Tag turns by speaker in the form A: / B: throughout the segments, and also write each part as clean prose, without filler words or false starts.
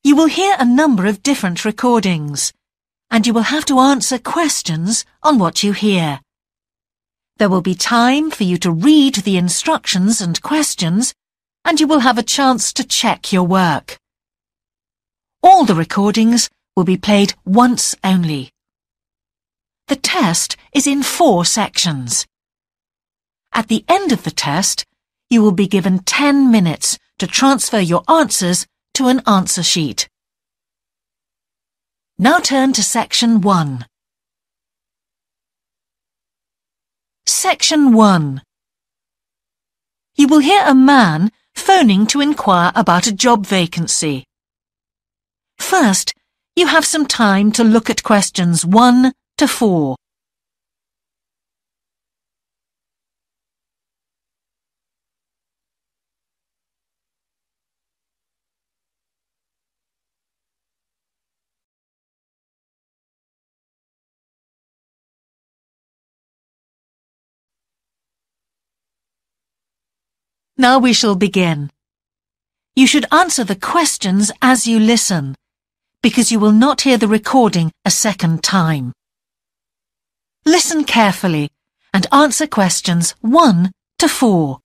A: You will hear a number of different recordings, and you will have to answer questions on what you hear. There will be time for you to read the instructions and questions, and you will have a chance to check your work. All the recordings will be played once only. The test is in 4 sections. At the end of the test, you will be given 10 minutes to transfer your answers to an answer sheet. Now turn to Section 1. Section 1. You will hear a man phoning to inquire about a job vacancy. First, you have some time to look at questions 1 to 4. Now we shall begin. You should answer the questions as you listen, because you will not hear the recording a second time. Listen carefully and answer questions 1 to 4.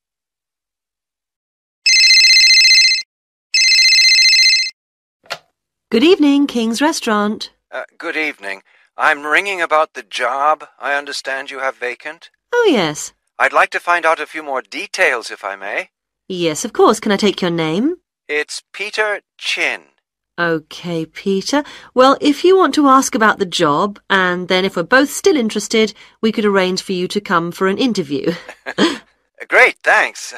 B: Good evening, King's Restaurant.
C: Good evening. I'm ringing about the job I understand you have vacant.
B: Oh, yes.
C: I'd like to find out a few more details, if I may.
B: Yes, of course. Can I take your name?
C: It's Peter Chin.
B: OK, Peter. Well, if you want to ask about the job, and then if we're both still interested, we could arrange for you to come for an interview.
C: Great, thanks.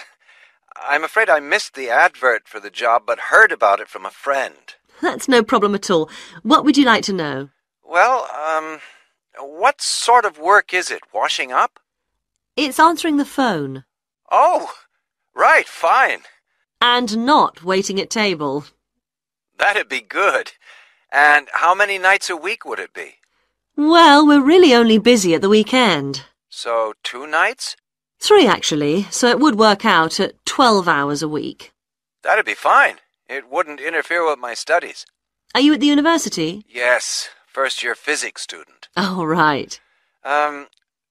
C: I'm afraid I missed the advert for the job, but heard about it from a friend.
B: That's no problem at all. What would you like to know?
C: Well, what sort of work is it? Washing up?
B: It's answering the phone.
C: Oh, right, fine.
B: And not waiting at table.
C: That'd be good. And how many nights a week would it be?
B: Well, we're really only busy at the weekend.
C: So 2 nights?
B: 3, actually, so it would work out at 12 hours a week.
C: That'd be fine. It wouldn't interfere with my studies.
B: Are you at the university?
C: Yes, first-year physics student.
B: Oh, right.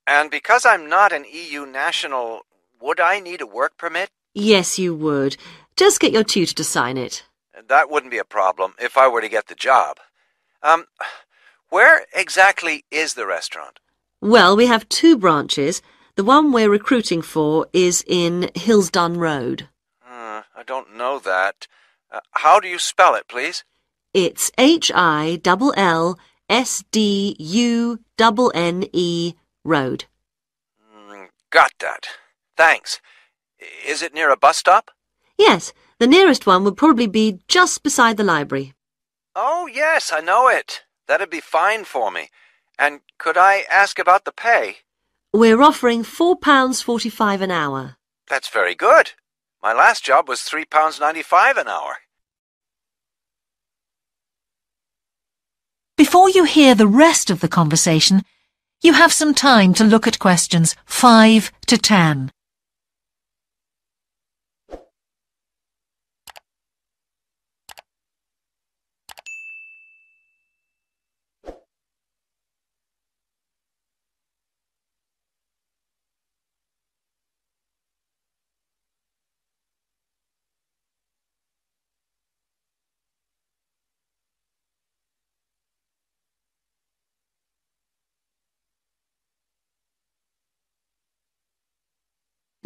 C: And because I'm not an EU national, would I need a work permit?
B: Yes, you would. Just get your tutor to sign it.
C: That wouldn't be a problem if I were to get the job. Where exactly is the restaurant?
B: Well, we have 2 branches. The one we're recruiting for is in Hillsdon Road.
C: I don't know that. How do you spell it, please?
B: It's HILLSDUNNE Road.
C: Got that. Thanks. Is it near a bus stop?
B: Yes, the nearest one would probably be just beside the library.
C: Oh, yes, I know it. That'd be fine for me. And could I ask about the pay?
B: We're offering £4.45 an hour.
C: That's very good. My last job was £3.95 an hour.
A: Before you hear the rest of the conversation, you have some time to look at questions 5 to 10.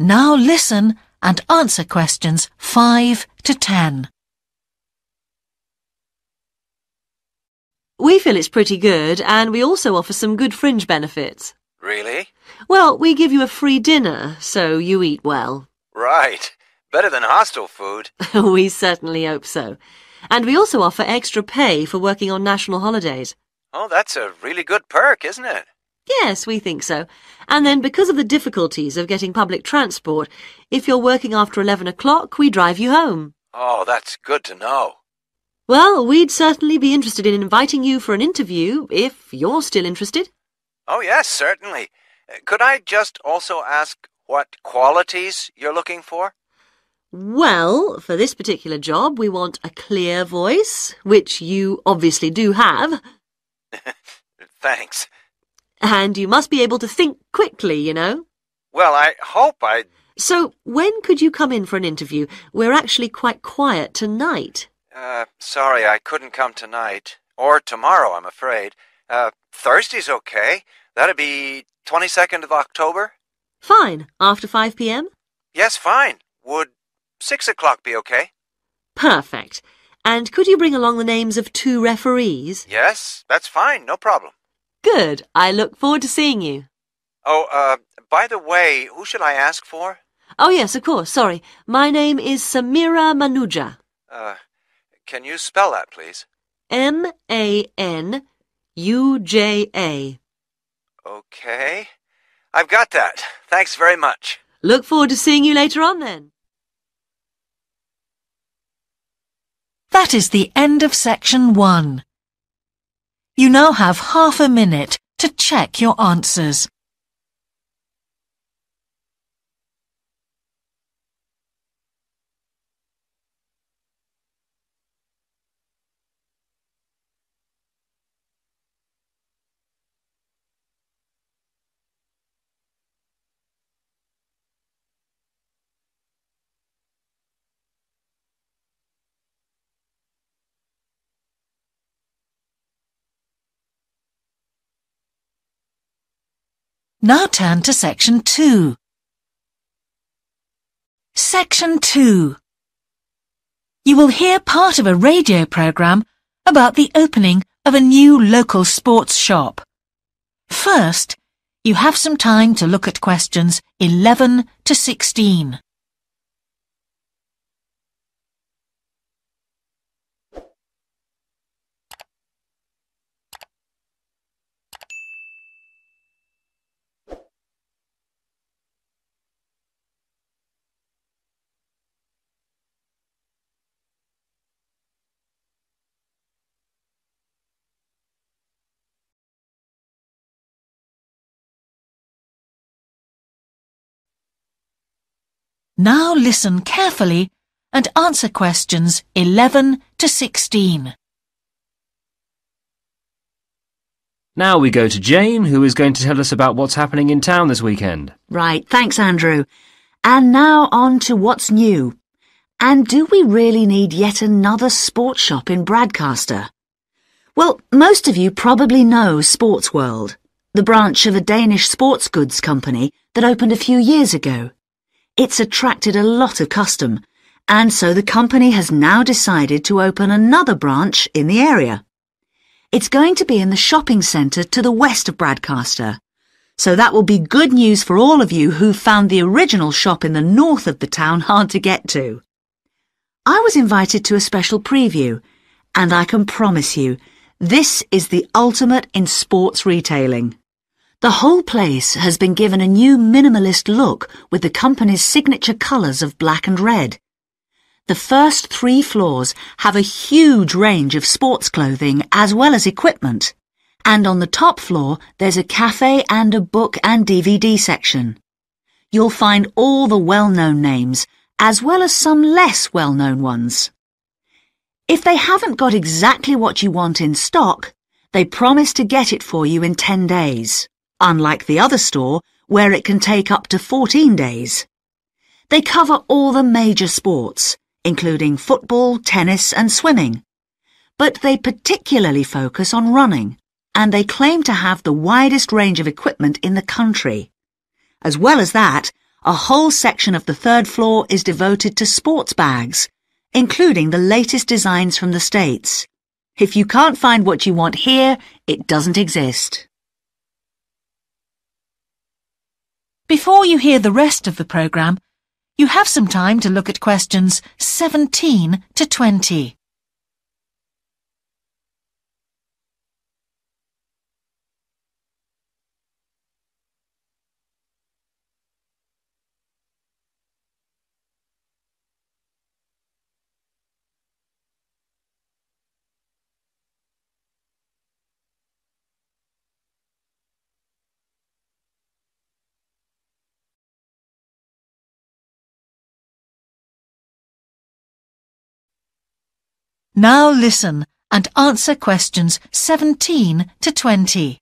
A: Now listen and answer questions 5 to 10.
B: We feel it's pretty good, and we also offer some good fringe benefits.
C: Really?
B: Well, we give you a free dinner, so you eat well.
C: Right. Better than hostel food.
B: We certainly hope so. And we also offer extra pay for working on national holidays.
C: Oh, that's a really good perk, isn't it?
B: Yes, we think so. And then because of the difficulties of getting public transport, if you're working after 11 o'clock, we drive you home.
C: Oh, that's good to know.
B: Well, we'd certainly be interested in inviting you for an interview, if you're still interested.
C: Oh, yes, certainly. Could I just also ask what qualities you're looking for?
B: Well, for this particular job, we want a clear voice, which you obviously do have.
C: Thanks.
B: And you must be able to think quickly, you know.
C: Well, I hope I...
B: So, when could you come in for an interview? We're actually quite quiet tonight.
C: Sorry, I couldn't come tonight. Or tomorrow, I'm afraid. Thursday's okay. That'd be 22nd of October?
B: Fine. After 5 p.m.?
C: Yes, fine. Would 6 o'clock be okay?
B: Perfect. And could you bring along the names of 2 referees?
C: Yes, that's fine. No problem.
B: Good. I look forward to seeing you.
C: Oh, by the way, who should I ask for?
B: Oh, yes, of course. Sorry. My name is Samira Manuja.
C: Can you spell that, please?
B: Manuja.
C: Okay. I've got that. Thanks very much.
B: Look forward to seeing you later on then.
A: That is the end of section 1. You now have half a minute to check your answers. Now turn to section 2. Section 2. You will hear part of a radio programme about the opening of a new local sports shop. First, you have some time to look at questions 11 to 16. Now listen carefully and answer questions 11 to 16.
D: Now we go to Jane, who is going to tell us about what's happening in town this weekend.
E: Right, thanks, Andrew. And now on to what's new. And do we really need yet another sports shop in Bradcaster? Well, most of you probably know Sports World, the branch of a Danish sports goods company that opened a few years ago. It's attracted a lot of custom, and so the company has now decided to open another branch in the area. It's going to be in the shopping centre to the west of Bradcaster, so that will be good news for all of you who found the original shop in the north of the town hard to get to. I was invited to a special preview, and I can promise you, this is the ultimate in sports retailing. The whole place has been given a new minimalist look with the company's signature colours of black and red. The first 3 floors have a huge range of sports clothing as well as equipment. And on the top floor, there's a cafe and a book and DVD section. You'll find all the well-known names, as well as some less well-known ones. If they haven't got exactly what you want in stock, they promise to get it for you in 10 days. Unlike the other store, where it can take up to 14 days. They cover all the major sports, including football, tennis and swimming. But they particularly focus on running, and they claim to have the widest range of equipment in the country. As well as that, a whole section of the 3rd floor is devoted to sports bags, including the latest designs from the States. If you can't find what you want here, it doesn't exist.
A: Before you hear the rest of the programme, you have some time to look at questions 17 to 20. Now listen and answer questions 17 to 20.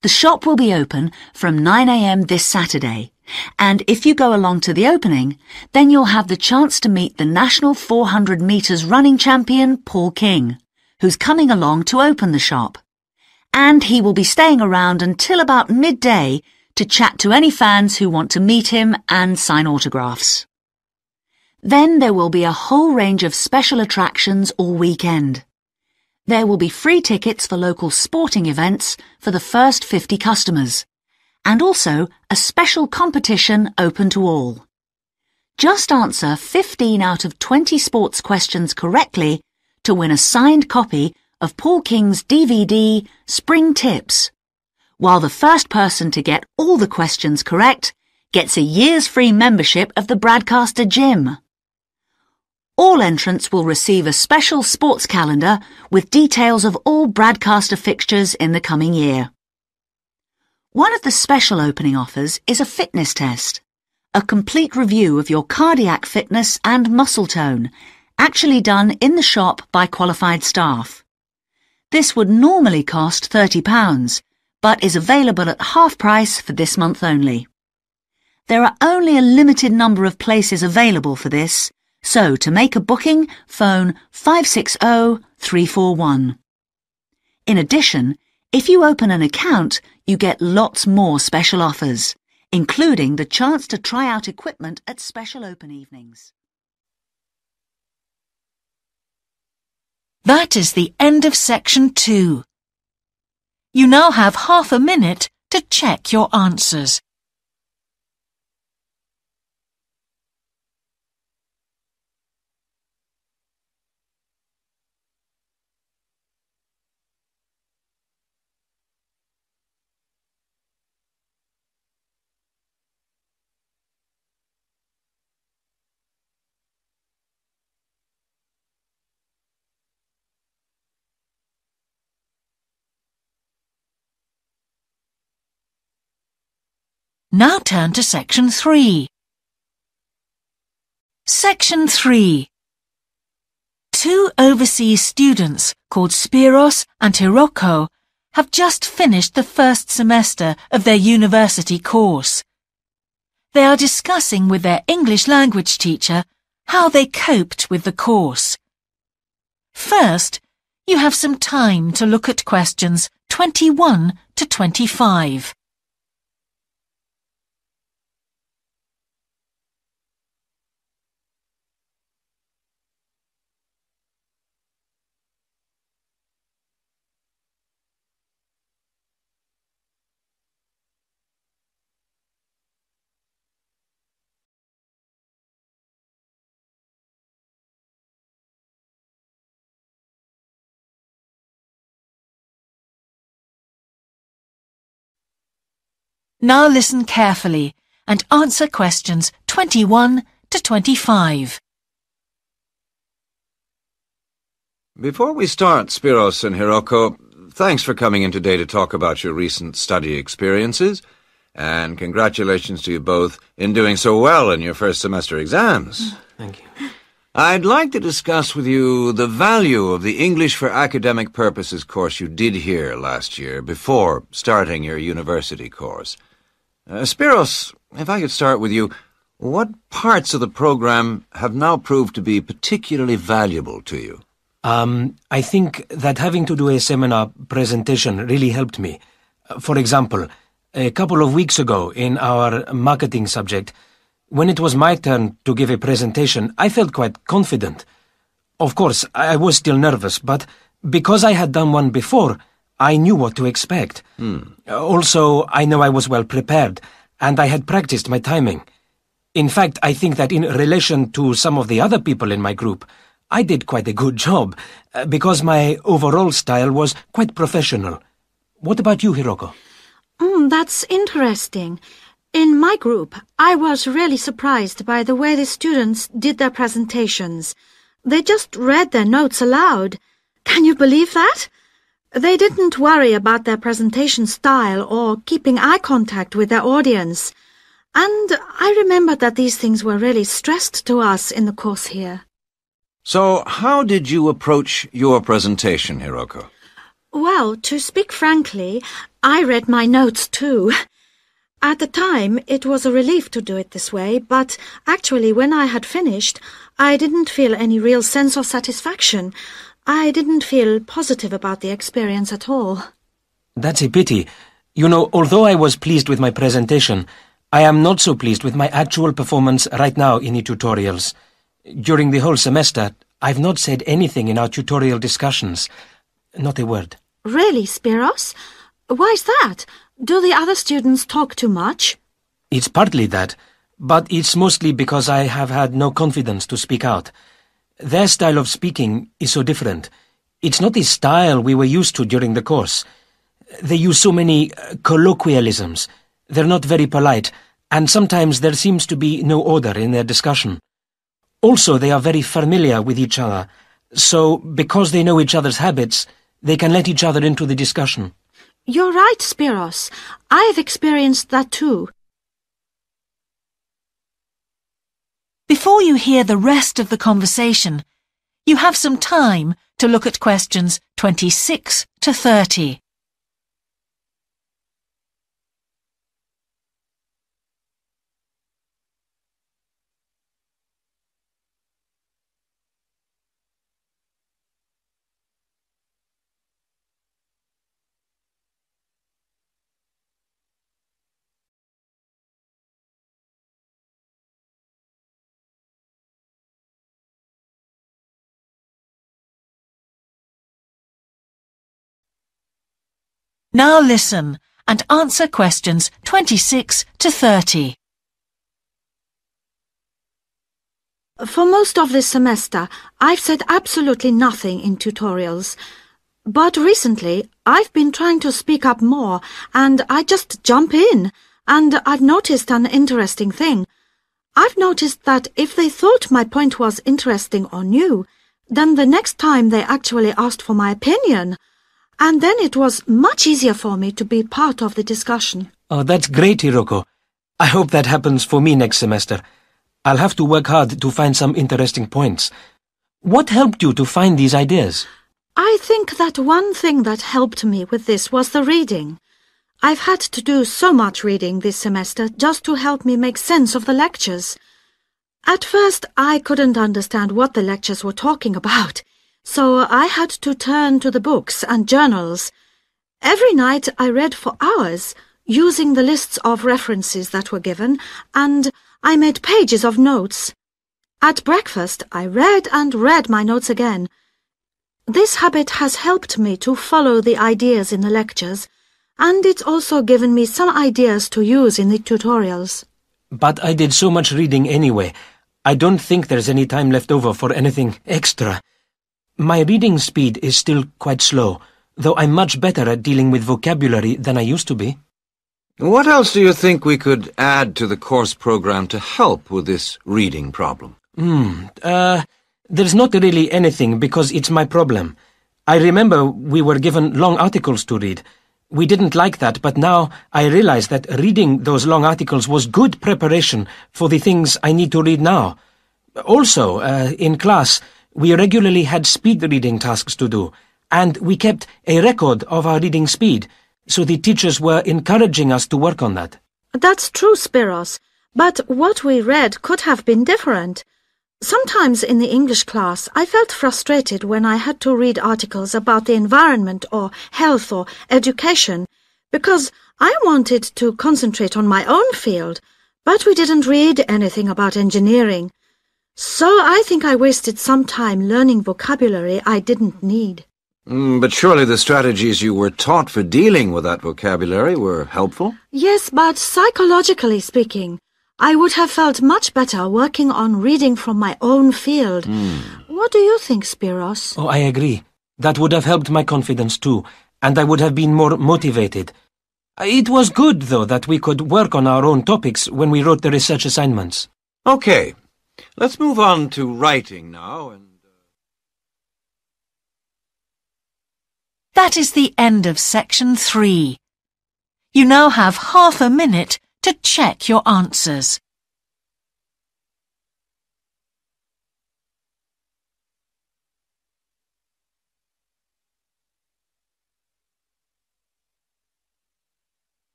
E: The shop will be open from 9 a.m. this Saturday, and if you go along to the opening, then you'll have the chance to meet the national 400 metres running champion, Paul King, who's coming along to open the shop. And he will be staying around until about midday to chat to any fans who want to meet him and sign autographs. Then there will be a whole range of special attractions all weekend. There will be free tickets for local sporting events for the first 50 customers, and also a special competition open to all. Just answer 15 out of 20 sports questions correctly to win a signed copy of Paul King's DVD, Spring Tips, while the first person to get all the questions correct gets a year's free membership of the Bradcaster Gym. All entrants will receive a special sports calendar with details of all Bradcaster fixtures in the coming year. One of the special opening offers is a fitness test, a complete review of your cardiac fitness and muscle tone, actually done in the shop by qualified staff. This would normally cost £30, but is available at half price for this month only. There are only a limited number of places available for this, so to make a booking, phone 560-341. In addition, if you open an account, you get lots more special offers, including the chance to try out equipment at special open evenings.
A: That is the end of section 2. You now have half a minute to check your answers. Now turn to section 3. Section 3. 2 overseas students called Spiros and Hiroko have just finished the first semester of their university course. They are discussing with their English language teacher how they coped with the course. First, you have some time to look at questions 21 to 25. Now listen carefully and answer questions 21 to 25.
C: Before we start, Spiros and Hiroko, thanks for coming in today to talk about your recent study experiences, and congratulations to you both in doing so well in your first semester exams.
F: Thank you.
C: I'd like to discuss with you the value of the English for Academic Purposes course you did here last year before starting your university course. Spiros, if I could start with you, what parts of the program have now proved to be particularly valuable to you?
F: I think that having to do a seminar presentation really helped me. For example, a couple of weeks ago in our marketing subject, when it was my turn to give a presentation, I felt quite confident. Of course, I was still nervous, but because I had done one before, I knew what to expect. Also, I know I was well prepared, and I had practiced my timing. In fact, I think that in relation to some of the other people in my group, I did quite a good job, because my overall style was quite professional. What about you, Hiroko?
G: That's interesting. In my group, I was really surprised by the way the students did their presentations. They just read their notes aloud. Can you believe that? They didn't worry about their presentation style or keeping eye contact with their audience. And I remembered that these things were really stressed to us in the course here.
C: So, how did you approach your presentation, Hiroko?
G: Well, to speak frankly, I read my notes too. At the time, it was a relief to do it this way, but actually when I had finished, I didn't feel any real sense of satisfaction. I didn't feel positive about the experience at all.
F: That's a pity. You know, although I was pleased with my presentation, I am not so pleased with my actual performance right now in the tutorials. During the whole semester, I've not said anything in our tutorial discussions. Not a word.
G: Really, Spiros? Why's that? Do the other students talk too much?
F: It's partly that, but it's mostly because I have had no confidence to speak out. Their style of speaking is so different. It's not the style we were used to during the course. They use so many colloquialisms. They're not very polite, and sometimes there seems to be no order in their discussion. Also, they are very familiar with each other, so because they know each other's habits, they can let each other into the discussion.
G: You're right, Spiros. I've experienced that too.
A: Before you hear the rest of the conversation, you have some time to look at questions 26 to 30. Now listen and answer questions 26 to 30.
G: For most of this semester, I've said absolutely nothing in tutorials. But recently, I've been trying to speak up more, and I just jump in, and I've noticed an interesting thing. I've noticed that if they thought my point was interesting or new, then the next time they actually asked for my opinion. And then it was much easier for me to be part of the discussion.
F: Oh, that's great, Hiroko. I hope that happens for me next semester. I'll have to work hard to find some interesting points. What helped you to find these ideas?
G: I think that one thing that helped me with this was the reading. I've had to do so much reading this semester just to help me make sense of the lectures. At first, I couldn't understand what the lectures were talking about, so I had to turn to the books and journals. Every night I read for hours, using the lists of references that were given, and I made pages of notes. At breakfast, I read and read my notes again. This habit has helped me to follow the ideas in the lectures, and it's also given me some ideas to use in the tutorials.
F: But I did so much reading anyway. I don't think there's any time left over for anything extra. My reading speed is still quite slow, though I'm much better at dealing with vocabulary than I used to be.
C: What else do you think we could add to the course program to help with this reading problem?
F: There's not really anything because it's my problem. I remember we were given long articles to read. We didn't like that, but now I realize that reading those long articles was good preparation for the things I need to read now. Also, in class, we regularly had speed reading tasks to do, and we kept a record of our reading speed, so the teachers were encouraging us to work on that.
G: That's true, Spiros, but what we read could have been different. Sometimes in the English class, I felt frustrated when I had to read articles about the environment or health or education, because I wanted to concentrate on my own field, but we didn't read anything about engineering. So I think I wasted some time learning vocabulary I didn't need.
C: But surely the strategies you were taught for dealing with that vocabulary were helpful?
G: Yes, but psychologically speaking, I would have felt much better working on reading from my own field. What do you think, Spiros?
F: Oh, I agree. That would have helped my confidence too, and I would have been more motivated. It was good, though, that we could work on our own topics when we wrote the research assignments.
C: Okay, let's move on to writing now.
A: That is the end of section 3. You now have half a minute to check your answers.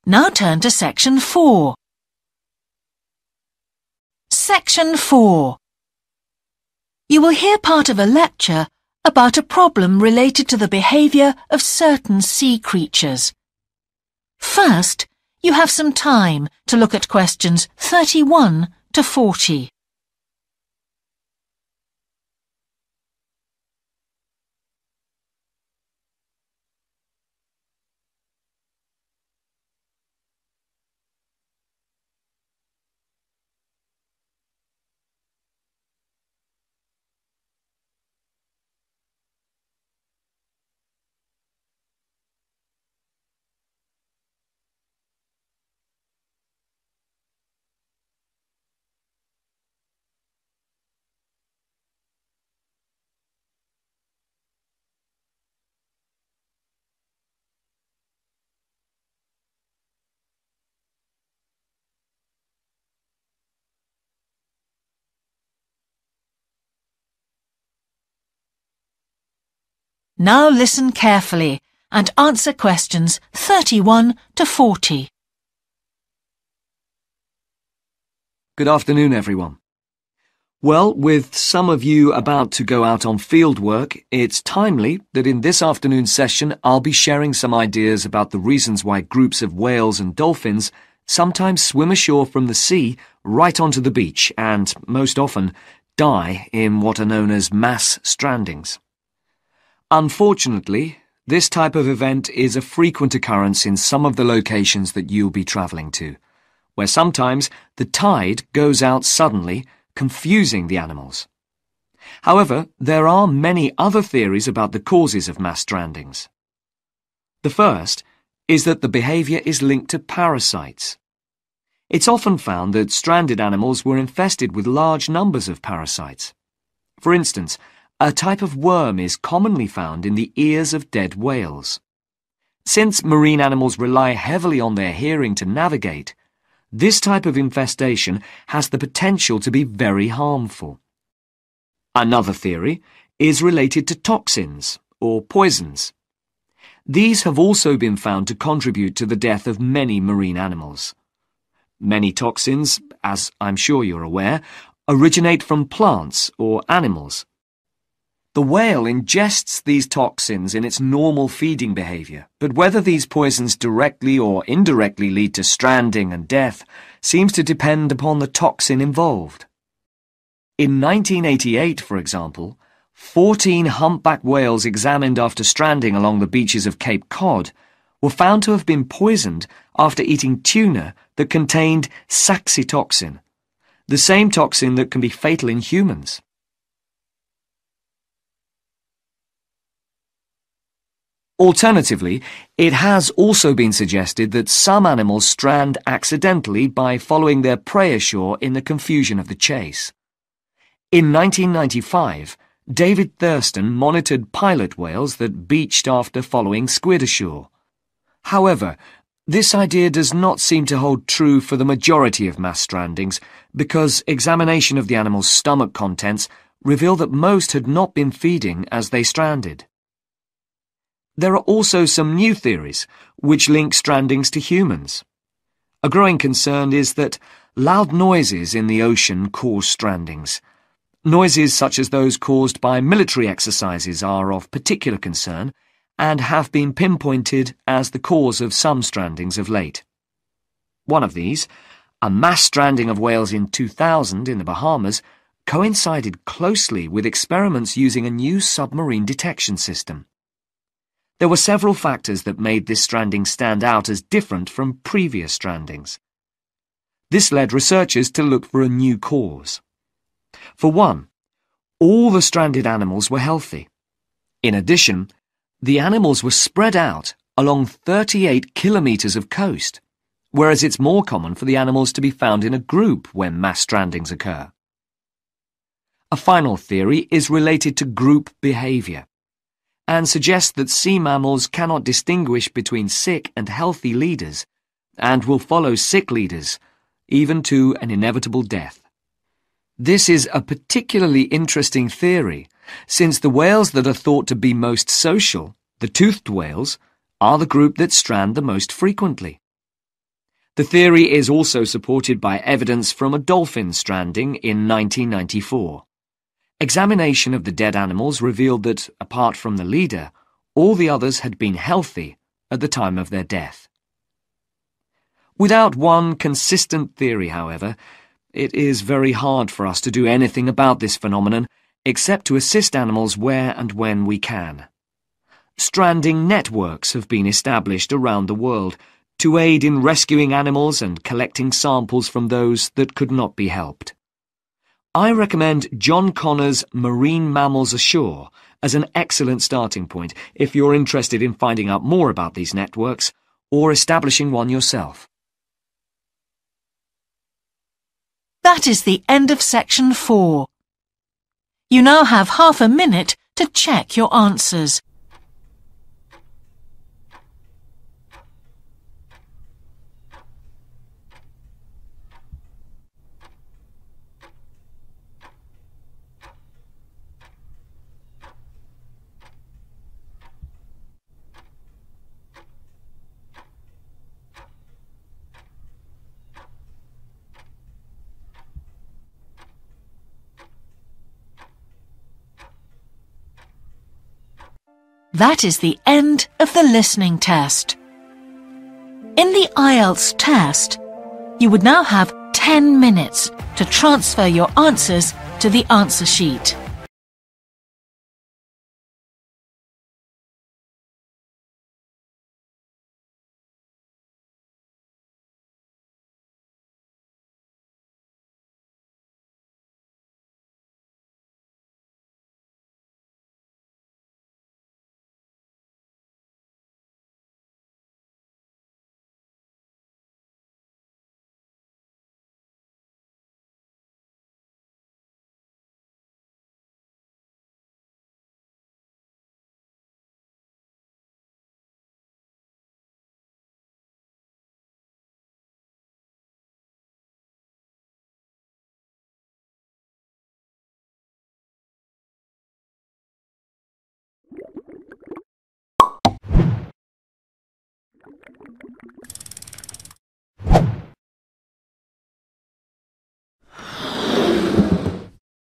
A: Now turn to Section 4. Section 4. You will hear part of a lecture about a problem related to the behaviour of certain sea creatures. First, you have some time to look at questions 31 to 40. Now listen carefully and answer questions 31 to 40.
H: Good afternoon, everyone. Well, with some of you about to go out on field work, it's timely that in this afternoon's session I'll be sharing some ideas about the reasons why groups of whales and dolphins sometimes swim ashore from the sea right onto the beach and, most often, die in what are known as mass strandings. Unfortunately, this type of event is a frequent occurrence in some of the locations that you'll be travelling to, where sometimes the tide goes out suddenly, confusing the animals. However, there are many other theories about the causes of mass strandings. The first is that the behaviour is linked to parasites. It's often found that stranded animals were infested with large numbers of parasites. For instance, a type of worm is commonly found in the ears of dead whales. Since marine animals rely heavily on their hearing to navigate, this type of infestation has the potential to be very harmful. Another theory is related to toxins, or poisons. These have also been found to contribute to the death of many marine animals. Many toxins, as I'm sure you're aware, originate from plants or animals. The whale ingests these toxins in its normal feeding behaviour, but whether these poisons directly or indirectly lead to stranding and death seems to depend upon the toxin involved. In 1988, for example, 14 humpback whales examined after stranding along the beaches of Cape Cod were found to have been poisoned after eating tuna that contained saxitoxin, the same toxin that can be fatal in humans. Alternatively, it has also been suggested that some animals strand accidentally by following their prey ashore in the confusion of the chase. In 1995, David Thurston monitored pilot whales that beached after following squid ashore. However, this idea does not seem to hold true for the majority of mass strandings because examination of the animal's stomach contents revealed that most had not been feeding as they stranded. There are also some new theories which link strandings to humans. A growing concern is that loud noises in the ocean cause strandings. Noises such as those caused by military exercises are of particular concern and have been pinpointed as the cause of some strandings of late. One of these, a mass stranding of whales in 2000 in the Bahamas, coincided closely with experiments using a new submarine detection system. There were several factors that made this stranding stand out as different from previous strandings. This led researchers to look for a new cause. For one, all the stranded animals were healthy. In addition, the animals were spread out along 38 kilometres of coast, whereas it's more common for the animals to be found in a group when mass strandings occur. A final theory is related to group behaviour and suggests that sea mammals cannot distinguish between sick and healthy leaders and will follow sick leaders, even to an inevitable death. This is a particularly interesting theory, since the whales that are thought to be most social, the toothed whales, are the group that strand the most frequently. The theory is also supported by evidence from a dolphin stranding in 1994. Examination of the dead animals revealed that, apart from the leader, all the others had been healthy at the time of their death. Without one consistent theory, however, it is very hard for us to do anything about this phenomenon except to assist animals where and when we can. Stranding networks have been established around the world to aid in rescuing animals and collecting samples from those that could not be helped. I recommend John Connor's Marine Mammals Ashore as an excellent starting point if you're interested in finding out more about these networks or establishing one yourself.
A: That is the end of section 4. You now have half a minute to check your answers. That is the end of the listening test. In the IELTS test, you would now have 10 minutes to transfer your answers to the answer sheet.